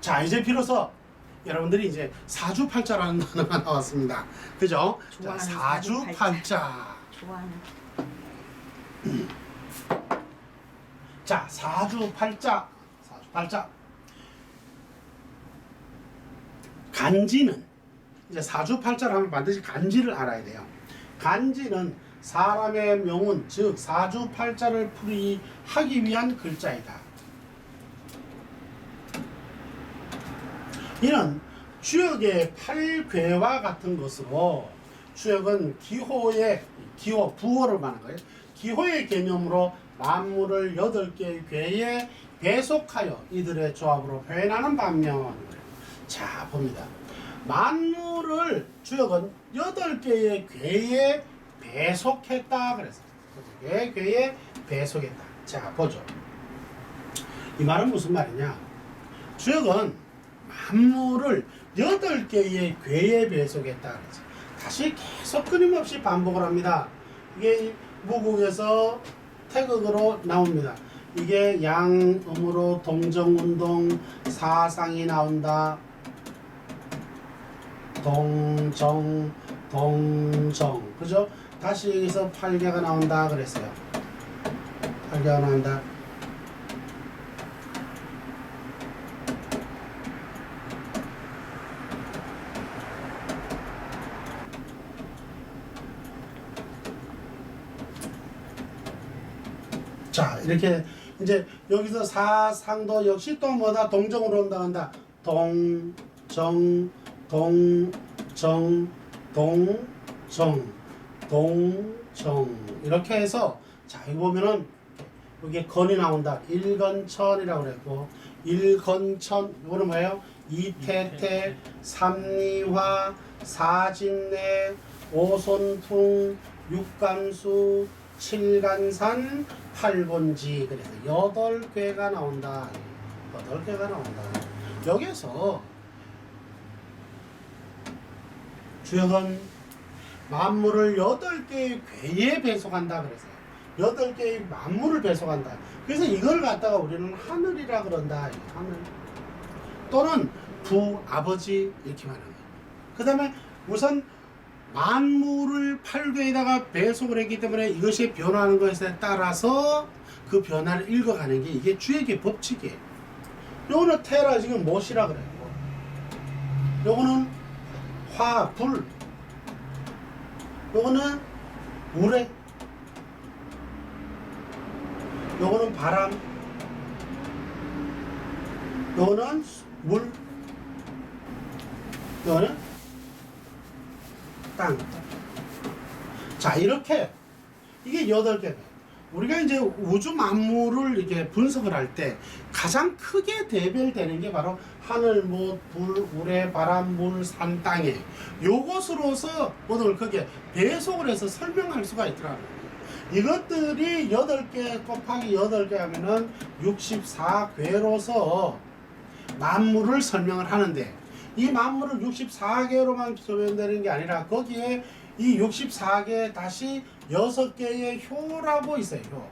자, 이제 비로소 여러분들이 이제 사주팔자라는 단어가 나왔습니다. 그죠? 자, 좋아하는 사주팔자. 좋아하는. 자, 사주팔자. 사주팔자. 간지는 이제 사주팔자를 하면 반드시 간지를 알아야 돼요. 간지는 사람의 명운, 즉 사주팔자를 풀이하기 위한 글자이다. 이는 주역의 팔괘와 같은 것으로, 주역은 기호, 부호를 말하는 거예요. 기호의 개념으로 만물을 8개의 괘에 배속하여 이들의 조합으로 표현하는 반면, 자 봅니다. 만물을 주역은 8개의 괘에 배속했다 그랬어요. 8개의 괘에 배속했다. 자 보죠. 이 말은 무슨 말이냐? 주역은 만물을 8개의 괘에 배속했다 그랬어요. 다시 계속 끊임없이 반복을 합니다. 이게 무국에서 태극으로 나옵니다. 이게 양음으로 동정운동 사상이 나온다. 동정 그죠? 다시 여기서 팔괘가 나온다 그랬어요. 팔괘가 나온다. 자 이렇게 이제 여기서 사상도 역시 또 뭐다? 동정으로 온다 한다. 동정 이렇게 해서, 자 이거 보면은 여기 건이 나온다. 일건천이라고 그랬고, 일건천 이거는 뭐예요? 이태태, 삼리화, 사진내, 오손풍, 육간수, 칠간산, 팔본지. 그래서 8괘가 나온다. 8괘가 나온다. 여기서 주역은 만물을 8개의 괘에 배속한다 그랬어요. 8개의 만물을 배속한다. 그래서 이걸 갖다가 우리는 하늘이라 그런다. 하늘. 또는 부, 아버지 이렇게 말하는 거예요. 그 다음에 우선 만물을 8괘에다가 배속을 했기 때문에 이것이 변화하는 것에 따라서 그 변화를 읽어가는 게 이게 주역의 법칙이에요. 요거는 태라 지금 못이라 그래요. 요거는 화, 불. 요거는 우레. 요거는 바람. 요거는 물. 요거는 땅. 자, 이렇게 이게 8개. 우리가 이제 우주 만물을 이렇게 분석을 할 때 가장 크게 대별되는 게 바로 하늘, 뭐, 불, 우레, 바람, 물, 산, 땅에 요것으로서 모든 걸 크게 배속을 해서 설명할 수가 있더라고요. 이것들이 8개 곱하기 8개 하면은 64괘로서 만물을 설명을 하는데, 이 만물을 64개로만 표현되는 게 아니라 거기에 이 64개 다시 6개의 효라고 있어요. 효.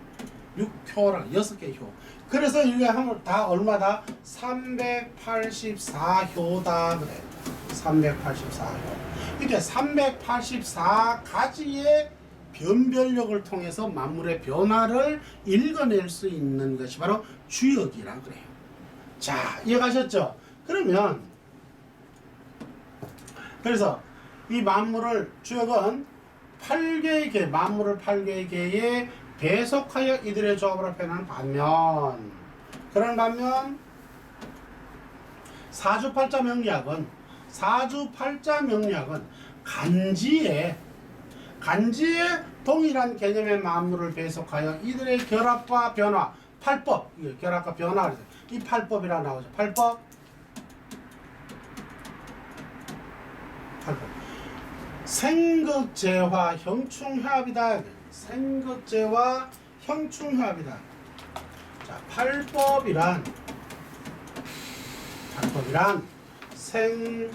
6효라 6개의 효. 그래서 이게 하면 다 얼마다? 384효다 그래. 384효. 이렇게 384가지의 변별력을 통해서 만물의 변화를 읽어낼 수 있는 것이 바로 주역이라 그래요. 자, 이해가셨죠? 그러면 그래서 이 만물을, 주역은 8개의 괘, 만물을 8개의 괘에 배속하여 이들의 조합으로 표현하는 반면, 그런 반면 사주팔자 명리학은 간지에 동일한 개념의 만물을 배속하여 이들의 결합과 변화, 팔법, 결합과 변화, 이 팔법이라 나오죠. 팔법. 생극재화 형충합이다. 생극재화 형충합이다. 자, 팔법이란 생극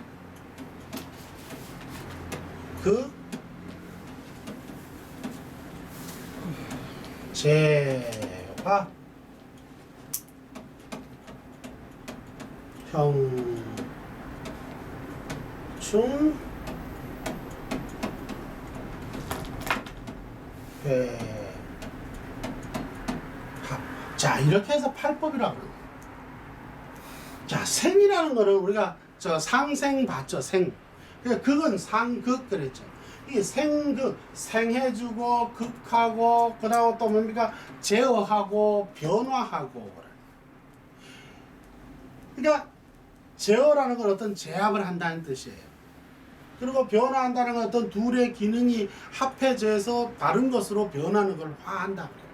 재화 형충 회합. 자, 이렇게 해서 팔법이라고 그래요. 자, 생이라는 거는 우리가 저 상생 봤죠, 생. 그러니까 극은 상극 그랬죠. 이 생극, 생해주고 극하고 그다음 또 뭡니까 제어하고 변화하고 그래. 그러니까 제어라는 건 어떤 제압을 한다는 뜻이에요. 그리고 변화한다는 건 어떤 둘의 기능이 합해져서 다른 것으로 변하는 걸 화한다 그래요.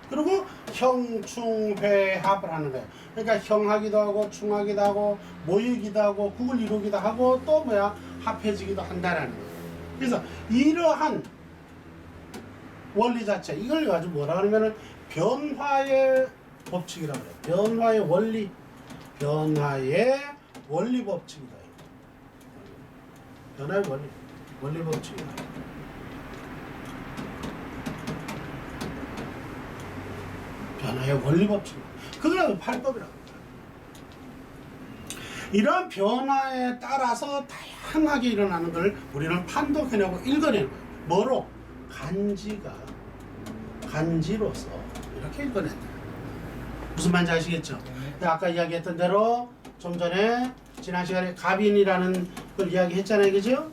그리고 형충회합을 하는 거예요. 그러니까 형하기도 하고 충하기도 하고 모이기도 하고 국을 이루기도 하고 또 뭐야 합해지기도 한다라는 거예요. 그래서 이러한 원리 자체 이걸 가지고 뭐라 하냐면은 변화의 법칙이라고 해요. 변화의 원리, 변화의 원리 법칙이다. 변화의 원리 법칙이다. 변화의 원리 법칙. 그걸 팔법이라고 합니다. 이러한 변화에 따라서 다양하게 일어나는 걸 우리는 판독해내고 읽어내는 거예요. 뭐로? 간지로서 이렇게 읽어낸다. 무슨 말인지 아시겠죠? 아까 이야기했던 대로 좀 전에 지난 시간에 갑인이라는 걸 이야기했잖아요, 그죠? 이렇게.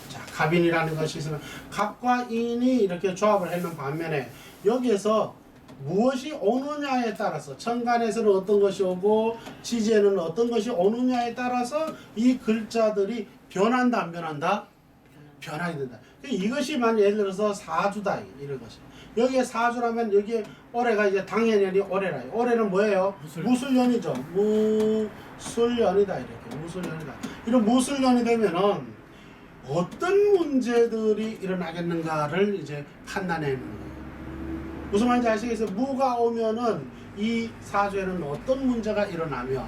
자, 갑인이라는 것이 있으면 갑과 인이 이렇게 조합을 했는 반면에 여기에서 무엇이 오느냐에 따라서 천간에서는 어떤 것이 오고 지지에는 어떤 것이 오느냐에 따라서 이 글자들이 변한다 안 변한다? 변하게 된다. 이것이 만약 예를 들어서 사주다 이런 것이. 여기에 사주라면 여기에 올해가 이제 당해년이 올해라. 올해는 뭐예요? 무술년이죠. 무술년이다 이렇게 무술년이다. 이런 무술년이 되면은 어떤 문제들이 일어나겠는가를 이제 판단해내는 거예요. 무슨 말인지 아시겠어요? 무가 오면은 이 사주에는 어떤 문제가 일어나며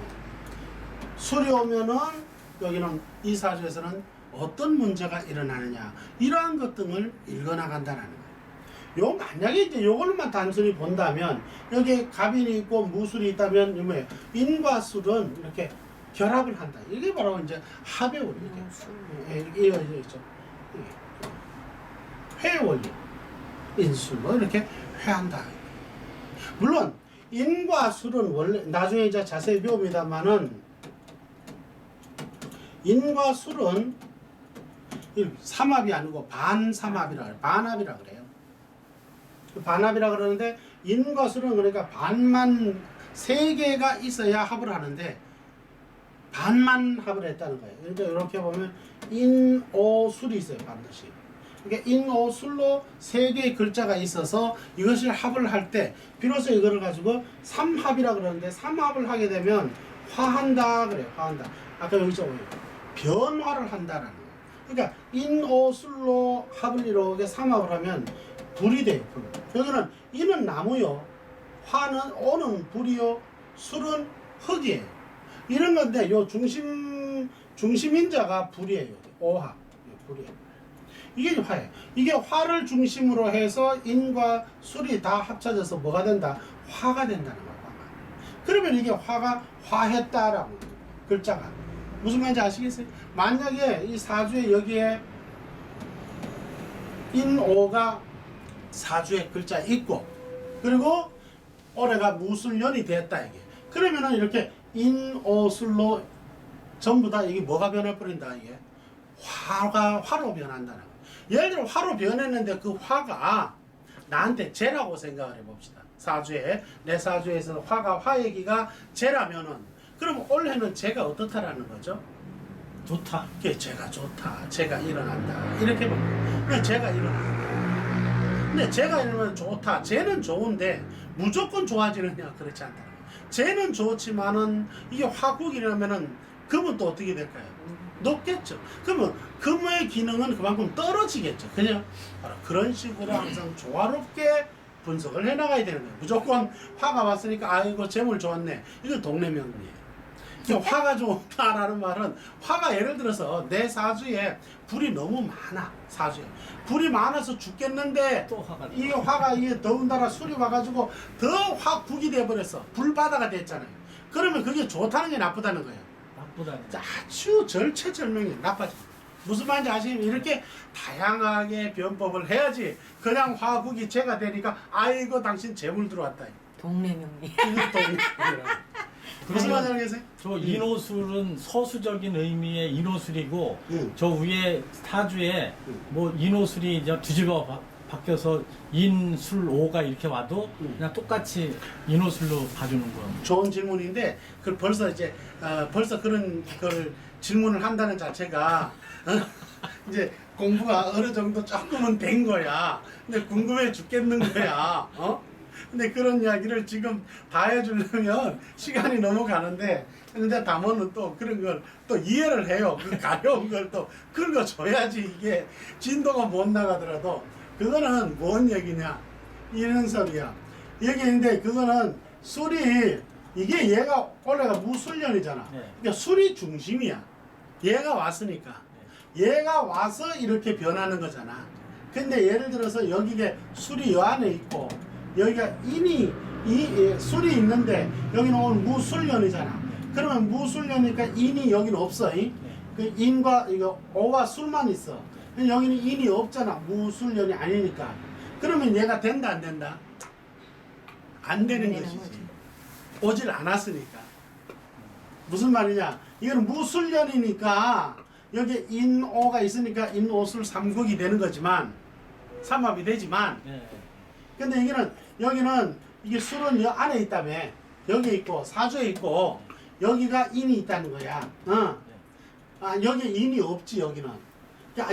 술이 오면은 여기는 이 사주에서는 어떤 문제가 일어나느냐 이러한 것 등을 읽어나간다는 거예요. 요 만약에 이제 요걸만 단순히 본다면 여기에 갑인이 있고 무술이 있다면 뭐예요? 인과 술은 이렇게 결합을 한다. 이게 바로 이제 합의 원리. 이렇게 이어져 있죠. 회 원리. 인술로 이렇게 회한다. 물론 인과 술은 원래 나중에 이제 자세히 배웁니다만은 인과 술은 삼합이 아니고 반삼합이라 그래요. 반합이라 그래요. 반합이라 그러는데 인과 술은 그러니까 반만 세 개가 있어야 합을 하는데 반만 합을 했다는 거예요. 그러니까 이렇게 보면 인오술이 있어요. 반드시. 그러니까 인오술로 세 개의 글자가 있어서 이것을 합을 할 때 비로소 이거를 가지고 삼합이라 그러는데 삼합을 하게 되면 화한다 그래요. 화한다. 아까 여기서 변화를 한다라는 거예요. 그러니까 인오술로 합을 이루게 삼합을 하면 불이 돼요. 불. 여기는 인은 나무요. 화는 오는 불이요. 술은 흙이에요. 이런 건데 요 중심인자가 불이에요. 오화. 불이에요. 이게 화예요. 이게 화를 중심으로 해서 인과 술이 다 합쳐져서 뭐가 된다? 화가 된다는 거예요. 그러면 이게 화가 화했다라고 글자가 무슨 말인지 아시겠어요? 만약에 이 사주에 여기에 인오가 사주에 글자 있고 그리고 올해가 무술년이 됐다 이게. 그러면은 이렇게 인오술로 전부 다 이게 뭐가 변할 뻔인다 이게 화로 변한다는 거예요. 예를 들어 화로 변했는데 그 화가 나한테 재라고 생각을 해봅시다. 사주에 내 사주에서 화가 화의기가 재라면은 그럼 올해는 재가 어떻다라는 거죠? 좋다. 그게 재가 좋다. 재가 일어난다. 이렇게 봅니다. 그래 재가 일어난다. 근데 재가 일어나면 좋다. 재는 좋은데 무조건 좋아지느냐 그렇지 않다. 재는 좋지만은 이게 화국이라면은 금은 또 어떻게 될까요? 높겠죠. 그러면 금의 기능은 그만큼 떨어지겠죠. 그냥 바로 그런 식으로 항상 조화롭게 분석을 해나가야 되는 거예요. 무조건 화가 왔으니까 아이고 재물 좋았네. 이건 동네 명리예요. 화가 좋다라는 말은 화가 예를 들어서 내 사주에 불이 너무 많아. 사주에 불이 많아서 죽겠는데 또 이 화가 이게 더군다나 술이 와가지고 더 화국이 돼버렸어. 불바다가 됐잖아요. 그러면 그게 좋다는 게 나쁘다는 거예요. 나쁘다는. 아주 절체절명이 나빠져. 무슨 말인지 아시면 이렇게 다양하게 변법을 해야지 그냥 화국이체가 되니까 아이고 당신 재물 들어왔다. 동네명리. 이것도 무슨 말인지 알겠어요? 저 인호술은 서수적인 의미의 인호술이고 응. 저 위에 타주에 응. 뭐 인호술이 이제 뒤집어 바뀌어서 인술오가 이렇게 와도 그냥 똑같이 인호술로 봐주는 거. 좋은 질문인데 그 벌써 이제 벌써 그런 걸 질문을 한다는 자체가 이제 공부가 어느 정도 조금은 된 거야. 근데 궁금해 죽겠는 거야. 근데 그런 이야기를 지금 다 해주려면 시간이 넘어가는데 근데 담원은 또 그런 걸 또 이해를 해요. 그 가벼운 걸 또 긁어줘야지 이게 진도가 못 나가더라도 그거는 뭔 얘기냐 이런 소리야. 얘기인데 그거는 술이 이게 얘가 원래가 무술년이잖아. 네. 그러니까 술이 중심이야. 얘가 왔으니까. 얘가 와서 이렇게 변하는 거잖아. 근데 예를 들어서 여기에 술이 여 안에 있고 여기가 인이 술이 있는데 여기는 오늘 무술년이잖아. 그러면 무술년이니까 인이 여기는 없어. 그 인과 이거 오와 술만 있어. 여기는 인이 없잖아. 무술년이 아니니까. 그러면 얘가 된다 안 된다? 안 되는 것이지. 오질 않았으니까. 무슨 말이냐? 이거는 무술년이니까 여기 인오가 있으니까 인오술 삼국이 되는 거지만 삼합이 되지만 근데 여기는 이게 술은 여 안에 있다며. 여기 있고 사주에 있고 여기가 인이 있다는 거야. 여기 인이 없지 여기는.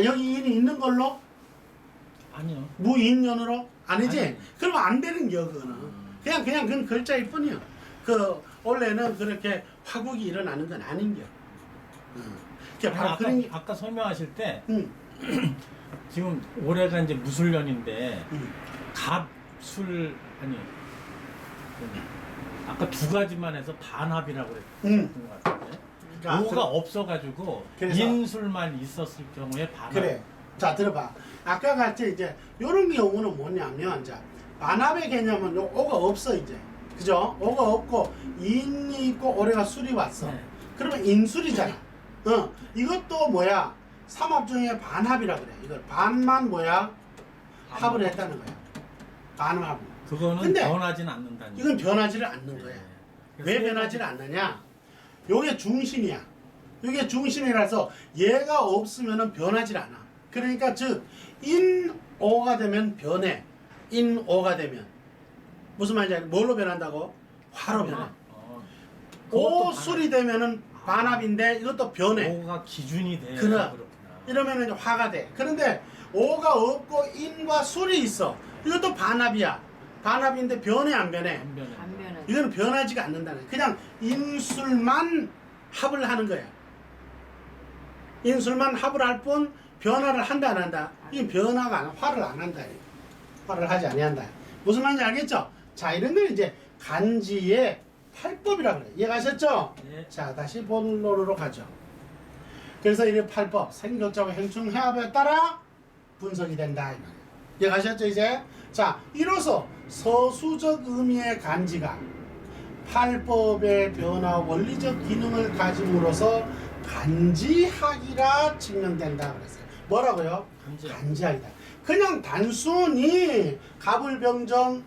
여기 인이 있는 걸로? 아니요. 무인년으로? 아니지? 아니. 그러면 안 되는 겨 그거는. 그냥 그건 글자일 뿐이야. 그 원래는 그렇게 화국이 일어나는 건 아닌 겨. 아까 설명하실 때 응. 지금 올해가 이제 무술년인데 응. 갑술 아니 아까 두 가지만 해서 반합이라고 응. 그랬던 것 같은데 그러니까 오가 없어가지고 그래서- 인술만 있었을 경우에 반합. 그래. 자 들어봐. 아까 같이 이제 요런 경우는 뭐냐면 자 반합의 개념은 요 오가 없어 이제. 그죠? 오가 없고 인이 있고 올해가 술이 왔어. 네. 그러면 인술이잖아. 이것도 뭐야? 삼합 중에 반합이라 그래. 이걸 반만 뭐야? 합을 했다는 거야. 반합. 그거는 근데 변하진 않는다는. 이건 변하지를 않는 거야. 왜 변하지를 않느냐? 요게 중심이야. 요게 중심이라서 얘가 없으면은 변하질 않아. 그러니까 즉 인오가 되면 변해. 인오가 되면 무슨 말인지 알지? 뭘로 변한다고? 화로 변해. 오술이 되면은 반합인데 이것도 변해. 오가 기준이 돼. 그래. 그렇구나. 이러면은 이제 화가 돼. 그런데 오가 없고 인과 술이 있어. 이것도 반합이야. 반합인데 변해 안 변해? 안 변해. 안 변해. 이거는 변하지가 않는다는 거야. 그냥 인술만 합을 하는 거야. 인술만 합을 할 뿐 변화를 한다 안 한다? 이건 변화가 안, 화를 안 한다. 화를 하지 아니한다. 무슨 말인지 알겠죠? 자, 이런 걸 이제 간지의 팔법이라고 그래. 이해가셨죠? 네. 자, 다시 본론으로 가죠. 그래서 이 팔법, 생격자와 행충 해합에 따라 분석이 된다. 이 말이에요. 이해가셨죠, 이제? 자, 이로써 서수적 의미의 간지가 팔법의 변화 원리적 기능을 가짐으로써 간지학이라 측면된다 그랬어요. 뭐라고요? 간지학이다. 그냥 단순히 갑을병정,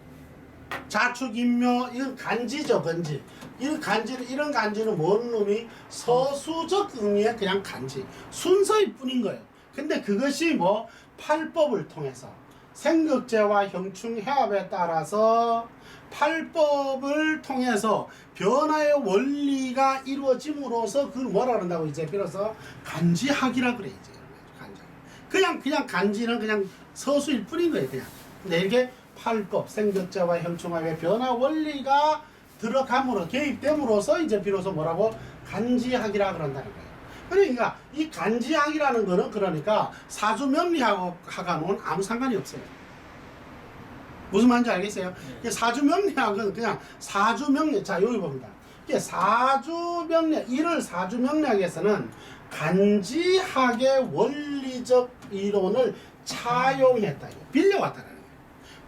자축인묘 이건 간지죠, 간지. 이런 간지는 뭔 놈이 서수적 의미의 그냥 간지, 순서일 뿐인 거예요. 근데 그것이 뭐 팔법을 통해서 생극제와 형충 해합에 따라서 팔법을 통해서 변화의 원리가 이루어짐으로써 그걸 뭐라 그런다고 이제 비로소 간지학이라 그래 이제. 그냥 간지는 그냥 서수일 뿐인 거예요 그냥. 근데 이렇게 팔법 생극제와 형충합의 변화 원리가 들어감으로 개입됨으로써 이제 비로소 뭐라고 간지학이라 그런다는 거예요. 그러니까 이 간지학이라는 거는 그러니까 사주명리학과는 아무 상관이 없어요. 무슨 말인지 알겠어요? 사주명리학은 그냥 사주명리. 자 여기 봅니다. 이게 사주명리학, 이를 사주명리학에서는 간지학의 원리적 이론을 차용했다. 빌려왔다는 거예요.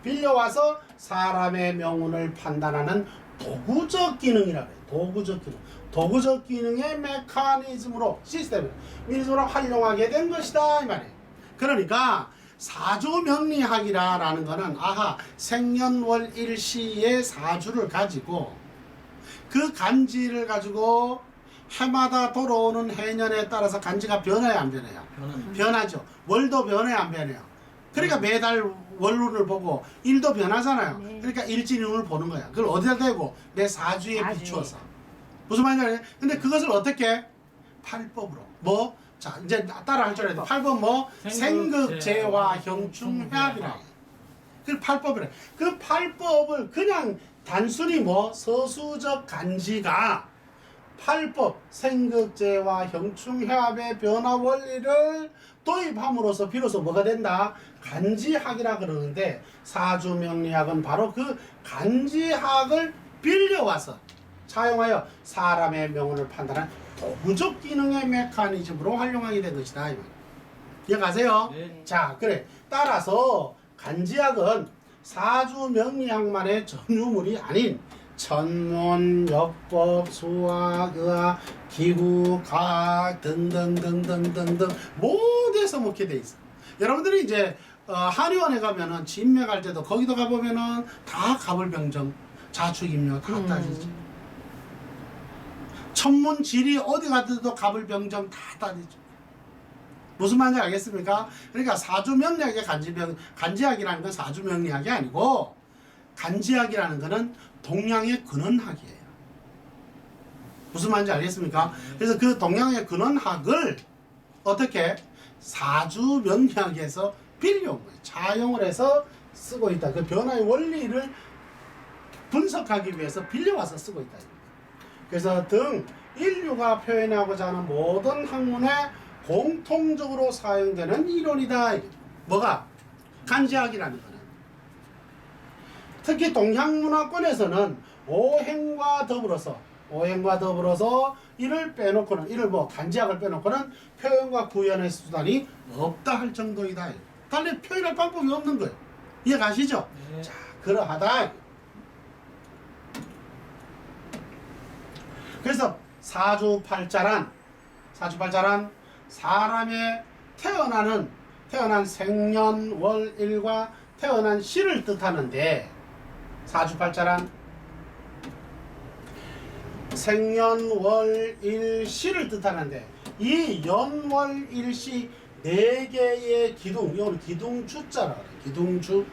빌려와서 사람의 명운을 판단하는 도구적 기능이라고 해요. 도구적 기능. 도구적 기능의 메커니즘으로 시스템으로 활용하게 된 것이다 이 말이에요. 그러니까 사주명리학이라는 거는 생년월일시의 사주를 가지고 그 간지를 가지고 해마다 돌아오는 해년에 따라서 간지가 변해야 안 변해요? 변하죠. 월도 변해야 안 변해요? 그러니까 매달 월운을 보고 일도 변하잖아요. 네. 그러니까 일진운을 보는 거야. 그걸 어디다 대고 내 사주에 비추어서. 무슨 말인지 알아요? 근데 그것을 어떻게? 팔법으로. 뭐? 자, 이제 따라 할 줄 알아야 돼. 팔법 뭐? 생극재화 형충합이라. 그 팔법이래. 그 팔법을 그냥 단순히 뭐? 서수적 간지가 팔법, 생극재화 형충합의 변화 원리를 도입함으로써 비로소 뭐가 된다? 간지학이라 그러는데 사주명리학은 바로 그 간지학을 빌려와서 사용하여 사람의 명운을 판단한 도구적 기능의 메커니즘으로 활용하게 된 것이다. 이해가세요? 네. 자, 그래. 따라서 간지학은 사주명리학만의 전유물이 아닌 천문, 역법, 수학, 의학, 기구, 과학 등등등등등등 모두에서 먹게 돼 있어. 여러분들이 이제 한의원에 가면은 진맥 할 때도 거기도 가보면은 다 갑을병정, 자축임묘 다 따지지. 천문지리 어디 가도 갑을병정 다 따지죠. 무슨 말인지 알겠습니까? 그러니까 사주명리학의 간지학이라는 건 사주명리학이 아니고 간지학이라는 거는 동양의 근원학이에요. 무슨 말인지 알겠습니까? 그래서 그 동양의 근원학을 어떻게 사주명리학에서 빌려온 거예요. 차용을 해서 쓰고 있다. 그 변화의 원리를 분석하기 위해서 빌려와서 쓰고 있다. 그래서 인류가 표현하고자 하는 모든 학문에 공통적으로 사용되는 이론이다. 뭐가? 간지학이라는 거는. 특히 동양문화권에서는 오행과 더불어서 이를 빼놓고는 이를 뭐 간지학을 빼놓고는 표현과 구현의 수단이 없다 할 정도이다. 달리 표현할 방법이 없는 거예요. 이해가시죠? 네. 자, 그러하다. 그래서 사주팔자란 사람의 태어난 생년월일과 태어난 시를 뜻하는데 사주팔자란 생년월일시를 뜻하는데 이 연월일시 4개의 기둥, 이건 기둥주자라 그래요. 기둥주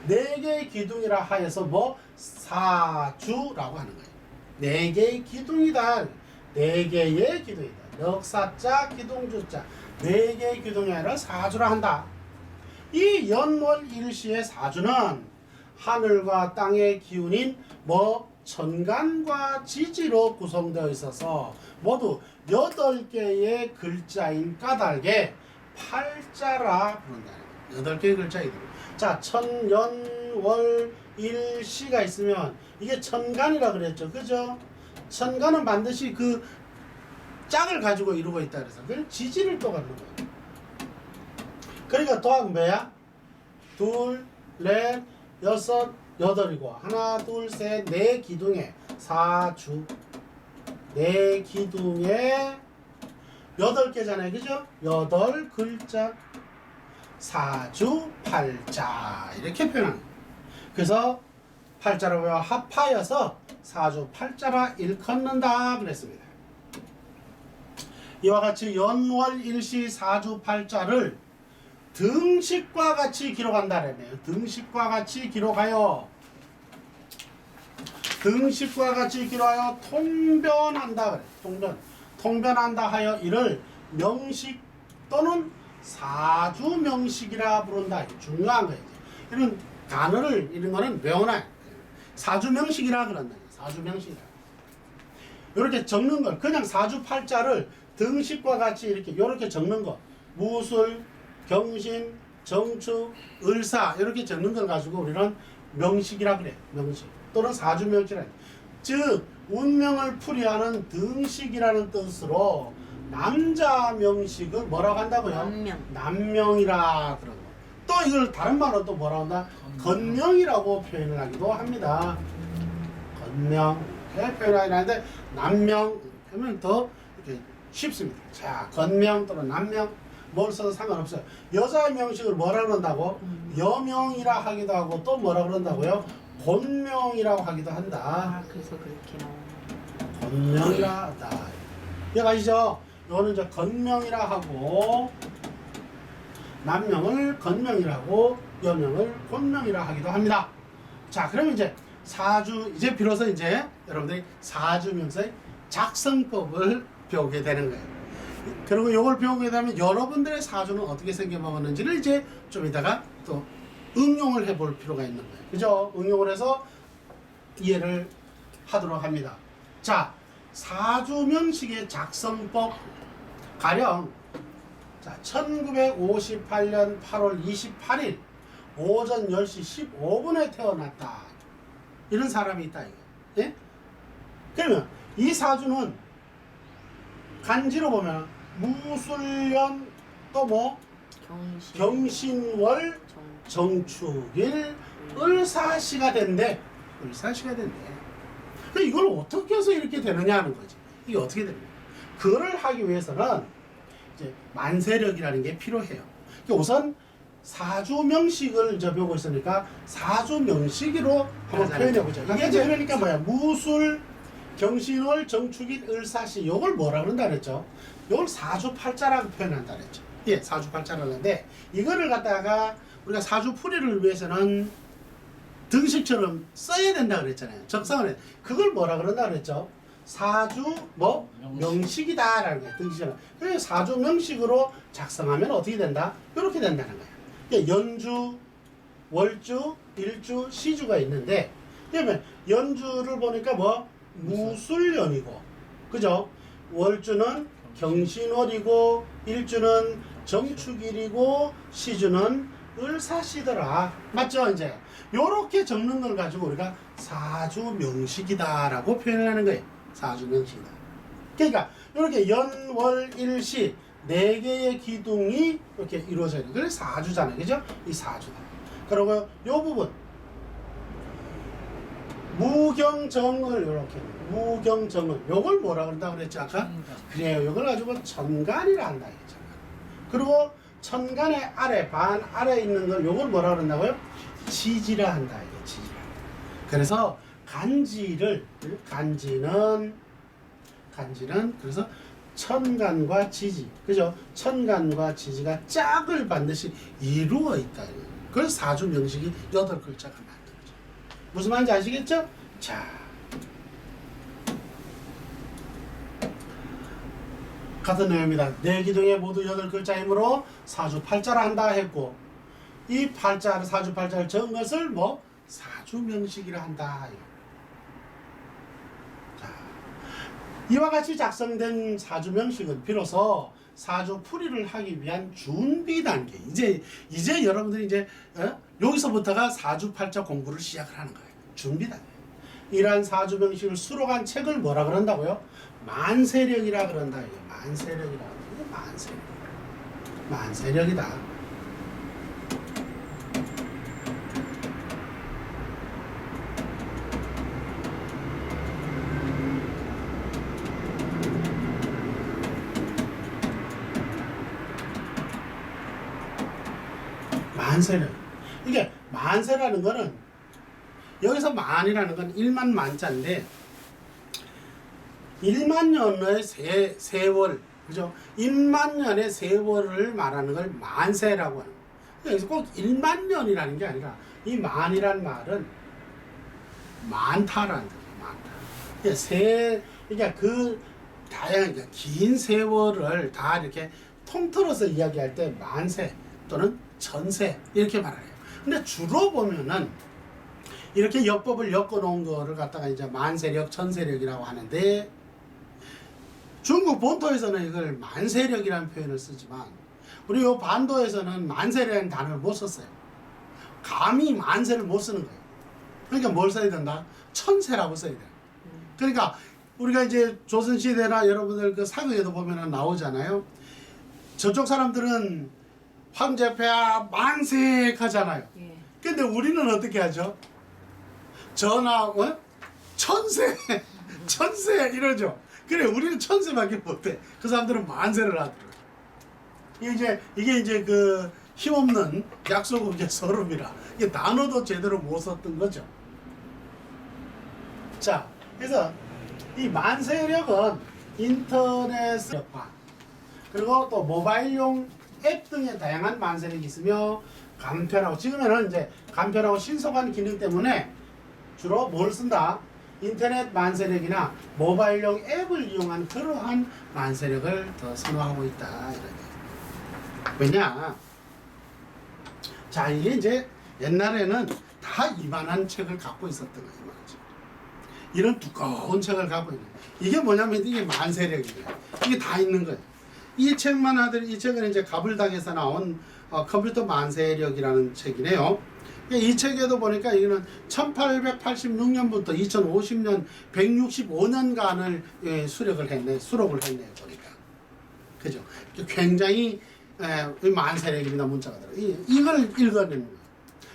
4개의 기둥이라 하여서 뭐 사주라고 하는 거예요. 4개의 기둥이다. 4개의 기둥이다. 넉사자 기둥주자 4개의 기둥이 아니라 사주라 한다. 이 연월일시의 사주는 하늘과 땅의 기운인 뭐 천간과 지지로 구성되어 있어서 모두 8개의 글자인 까닭에 팔자라 부른다. 8개의 글자이다. 자, 천연월일시가 있으면 이게 천간이라 그랬죠. 그죠? 천간은 반드시 그 짝을 가지고 이루고 있다 그래서 그걸 지지를 또 갖는 거예요. 그러니까 도합 뭐야? 2, 4, 6, 8이고 하나, 둘, 셋, 4 기둥에 사주 4 기둥에 8개잖아요. 그죠? 8글자 사주 팔자 이렇게 표현합니다. 그래서 팔자로 합하여서 사주 팔자라 일컫는다 그랬습니다. 이와 같이 연월일시 사주 팔자를 등식과 같이 기록한다라네요. 등식과 같이 기록하여 통변한다 그래. 통변한다 하여 이를 명식 또는 사주명식이라 부른다. 중요한 거예요. 이런 단어를 이런 거는 외워놔요. 사주명식이라 그런다. 사주명식이라. 이렇게 적는 걸 그냥 사주팔자를 등식과 같이 이렇게 적는 거. 무술, 경신, 정축, 을사 이렇게 적는 걸 가지고 우리는 명식이라 그래. 명식 또는 사주명식이라. 즉 운명을 풀이하는 등식이라는 뜻으로 남자 명식을 뭐라고 한다고요? 남명이라 그러고 또 이걸 다른 말로 또 뭐라고 한다? 건명이라고 표현을 하기도 합니다. 건명. 이렇게 표현하긴 하는데 남명 하면 더 이렇게 쉽습니다. 자, 건명 또는 남명 뭘 써도 상관없어요. 여자의 명식을 뭐라 그런다고? 여명이라 하기도 하고 또 뭐라 그런다고요? 곤명이라고 하기도 한다. 아, 그래서 그렇게 나오는. 건명이라 하다. 이해가시죠? 이거는 이제 건명이라 하고 남명을 건명이라고 여명을 곤명이라 하기도 합니다. 자, 그러면 이제 사주 이제 비로소 이제 여러분들이 사주명서의 작성법을 배우게 되는 거예요. 그리고 이걸 배우게 되면 여러분들의 사주는 어떻게 생겨먹었는지를 이제 좀 이따가 또 응용을 해볼 필요가 있는 거예요. 그죠? 응용을 해서 이해를 하도록 합니다. 자, 사주명식의 작성법 가령 자, 1958년 8월 28일 오전 10시 15분에 태어났다. 이런 사람이 있다. 이거. 예? 그러면 이 사주는 간지로 보면 무술년 또 뭐 경신월 정축일 을사시가 된대. 을사시가 된대. 근데 이걸 어떻게 해서 이렇게 되느냐 하는 거지. 이게 어떻게 되느냐. 그거를 하기 위해서는 이제 만세력이라는 게 필요해요. 우선 사주명식을 이제 배우고 있으니까 사주명식으로 한번 표현해 보자. 이게 이제 그러니까 뭐야? 무술, 경신월, 정축일, 을사시. 요걸 뭐라 그런다 그랬죠? 요걸 사주팔자라고 표현한다 그랬죠. 예, 사주팔자를 하는데 이거를 갖다가 우리가 사주풀이를 위해서는 등식처럼 써야 된다 그랬잖아요. 적성을 해. 그걸 뭐라 그런다 그랬죠? 사주 뭐 명식이다라는 거예요. 등식처럼. 그래서 사주 명식으로 작성하면 어떻게 된다? 이렇게 된다는 거예요. 그러니까 연주, 월주, 일주, 시주가 있는데 그러면 연주를 보니까 뭐 무술연이고, 그죠? 월주는 경신월이고, 일주는 정축일이고, 시주는 을사시더라. 맞죠? 이제 요렇게 적는 걸 가지고 우리가 사주명식이다라고 표현하는 거예요. 사주명식이다. 그러니까 이렇게 연, 월, 일, 시 네 개의 기둥이 이렇게 이루어져 있는 그래서 사주잖아요. 그죠? 이 사주다. 그리고 요 부분 무경정을 이렇게 무경정을 요걸 뭐라 그런다고 그랬지 아까? 그래요. 요걸 가지고 천간이라 한다. 천간. 그리고 천간의 아래 반 아래에 있는 걸 요걸 뭐라 그런다고요? 지지라 한다. 이게 지지라. 그래서 간지는 그래서 천간과 지지, 그죠? 천간과 지지가 짝을 반드시 이루어 있다. 그래서 사주 명식이 8글자가 만든 거죠. 무슨 말인지 아시겠죠? 자, 같은 내용입니다. 네 기둥에 모두 8글자이므로 사주 팔자라 한다 했고, 이 팔자를 사주 팔자를 적은 것을 뭐 사주 명식이라 한다. 이와 같이 작성된 사주명식은 비로소 사주풀이를 하기 위한 준비 단계. 이제 여러분들이 이제 여기서부터가 사주팔자 공부를 시작을 하는 거예요. 준비 단계. 이러한 사주명식을 수록한 책을 뭐라 그런다고요? 만세력이라 그런다. 이게 만세력이라. 이게 만세력. 만세력이다. 만세력. 이게 만세라는 거는 여기서 만이라는 건 1만 만자인데 1만 년의 세월, 그죠? 1만 년의 세월을 말하는 걸 만세라고 하는 거예요. 여기서 꼭 1만 년이라는 게 아니라 이 만이란 말은 많다라는 거예요. 많다. 그러니까 그 다양한 긴 세월을 다 이렇게 통틀어서 이야기할 때 만세 또는 전세 이렇게 말해요. 근데 주로 보면은 이렇게 역법을 엮어 놓은 거를 갖다가 이제 만세력, 천세력이라고 하는데 중국 본토에서는 이걸 만세력이라는 표현을 쓰지만 우리 요 반도에서는 만세라는 단어를 못 썼어요. 감히 만세를 못 쓰는 거예요. 그러니까 뭘 써야 된다? 천세라고 써야 돼요. 그러니까 우리가 이제 조선시대나 여러분들 그 사극에도 보면은 나오잖아요. 저쪽 사람들은 황제폐하 만세 하잖아요. 예. 근데 우리는 어떻게 하죠? 전하, 천세. 천세 이러죠. 그래 우리는 천세밖에 못해. 그 사람들은 만세를 하더라고. 이게 이제 그 힘없는 약소국의 서름이라 이게 단어도 제대로 못 썼던 거죠. 자, 그래서 이 만세력은 인터넷 력과 그리고 또 모바일용 앱 등의 다양한 만세력이 있으며 간편하고 지금에는 이제 간편하고 신속한 기능 때문에 주로 뭘 쓴다? 인터넷 만세력이나 모바일용 앱을 이용한 그러한 만세력을 더 선호하고 있다. 이렇게. 왜냐? 자, 이게 이제 옛날에는 다 이만한 책을 갖고 있었던 거예요. 이만하죠. 이런 두꺼운 책을 갖고 있는 거예요. 이게 뭐냐면 이게 만세력이에요. 이게 다 있는 거예요. 이 책만 하더라도 이 책은 이제 가불당에서 나온 컴퓨터 만세력이라는 책이네요. 이 책에도 보니까 이거는 1886년부터 2050년 165년간을 수록을 했네요. 보니까. 그죠? 굉장히 만세력입니다. 문자가 들어. 이걸 읽어내는 거예요.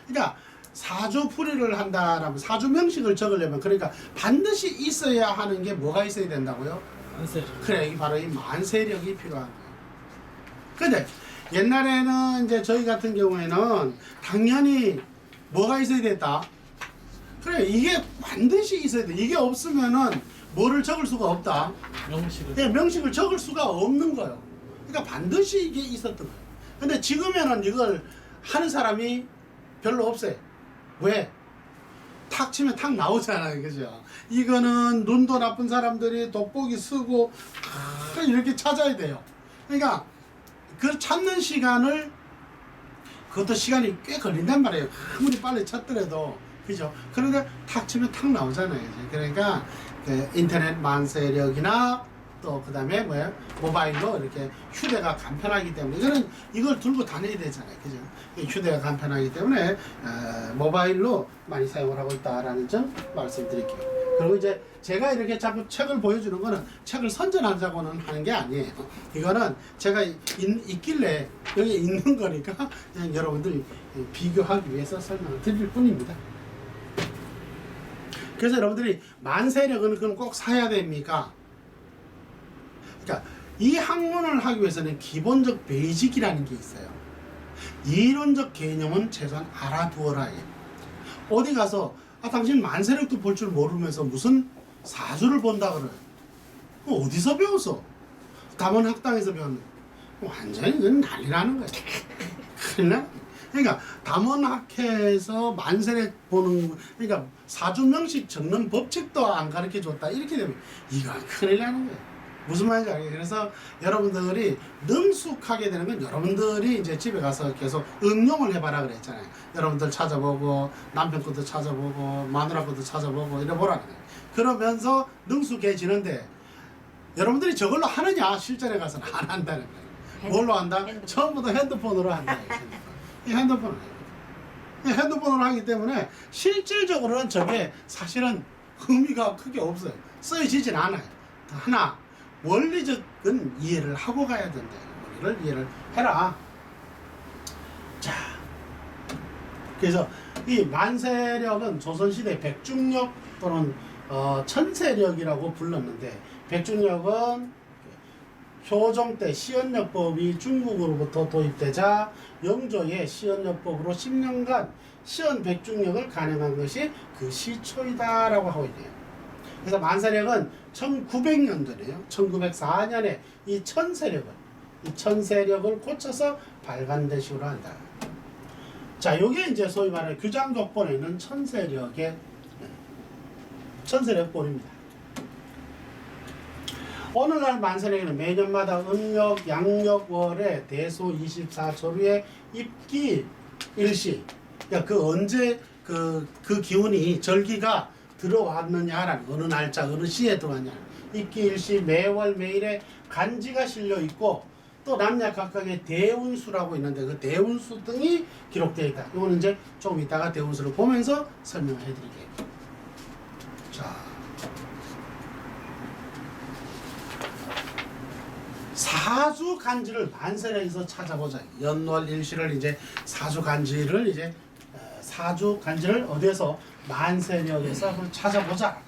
그러니까 사주풀이를 한다라면 사주 명식을 적으려면 그러니까 반드시 있어야 하는 게 뭐가 있어야 된다고요? 만세력. 그래, 바로 이 만세력이 필요한 거예요. 근데 옛날에는 이제 저희 같은 경우에는 당연히 뭐가 있어야 됐다? 그래, 이게 반드시 있어야 돼. 이게 없으면은 뭐를 적을 수가 없다. 명식을. 네, 명식을 적을 수가 없는 거예요. 그러니까 반드시 이게 있었던 거예요. 근데 지금에는 이걸 하는 사람이 별로 없어요. 왜? 탁 치면 탁 나오잖아요. 그죠? 이거는 눈도 나쁜 사람들이 돋보기 쓰고 이렇게 찾아야 돼요. 그러니까 그 찾는 시간을 그것도 시간이 꽤 걸린단 말이에요. 아무리 빨리 쳤더라도. 그죠? 그런데 탁 치면 탁 나오잖아요. 이제. 그러니까 그 인터넷 만세력이나 또 그 다음에 뭐예요? 모바일로 이렇게 휴대가 간편하기 때문에 이걸 들고 다녀야 되잖아요. 그죠? 휴대가 간편하기 때문에 모바일로 많이 사용을 하고 있다라는 점 말씀드릴게요. 그리고 이제 제가 이렇게 자꾸 책을 보여주는 거는 책을 선전하자고는 하는 게 아니에요. 이거는 제가 있길래 여기 있는 거니까 그냥 여러분들 비교하기 위해서 설명을 드릴 뿐입니다. 그래서 여러분들이 만세력은 그럼 꼭 사야 됩니까? 그러니까 이 학문을 하기 위해서는 기본적 베이직이라는 게 있어요. 이론적 개념은 최소한 알아두어라. 어디 가서 당신 만세력도 볼 줄 모르면서 무슨 사주를 본다 그래. 어디서 배웠어? 담원학당에서 배웠는데 완전히 이건 난리라는 거야. 큰일 나. 그러니까 담원학회에서 만세력 보는, 그러니까 사주명식 적는 법칙도 안 가르쳐 줬다 이렇게 되면 이건 큰일 나는 거야. 무슨 말인지 알겠어요? 그래서 여러분들이 능숙하게 되는 건 여러분들이 이제 집에 가서 계속 응용을 해봐라 그랬잖아요. 여러분들 찾아보고 남편 것도 찾아보고 마누라 것도 찾아보고 이래보라는 거예요. 그러면서 능숙해지는데 여러분들이 저걸로 하느냐? 실전에 가서는 안 한다는 거예요. 뭘로 한다? 처음부터 핸드폰으로 한다. 핸드폰으로 하기 때문에 실질적으로는 저게 사실은 의미가 크게 없어요. 쓰여지진 않아요. 하나, 원리적인 이해를 하고 가야 된다. 원리를 이해를 해라. 자, 그래서 이 만세력은 조선시대 백중력 또는 천세력이라고 불렀는데, 백중력은 효종 때 시연력법이 중국으로부터 도입되자 영조의 시연력법으로 10년간 시연 백중력을 간행한 것이 그 시초이다라고 하고 있네요. 그래서 만세력은 1900년도네요. 1904년에 이 천세력을 고쳐서 발간대식으로 한다. 자, 요게 이제 소위 말하는 규장족본에 있는 천세력본입니다. 오늘날 만세력에는 매년마다 음력, 양력, 월에 대소 24조류의 입기 일시, 그러니까 그 언제 그 기운이 절기가 들어왔느냐라는, 어느 날짜 어느 시에 들어왔냐, 입기 일시 매월 매일에 간지가 실려 있고 또 남녀 각각의 대운수라고 있는데 그 대운수 등이 기록되어 있다. 이거는 이제 조금 이따가 대운수를 보면서 설명을 해드릴게요. 자, 사주 간지를 만세력에서 찾아보자. 연월 일시를 이제 사주 간지를 어디에서 만세력에서 한번 찾아보자.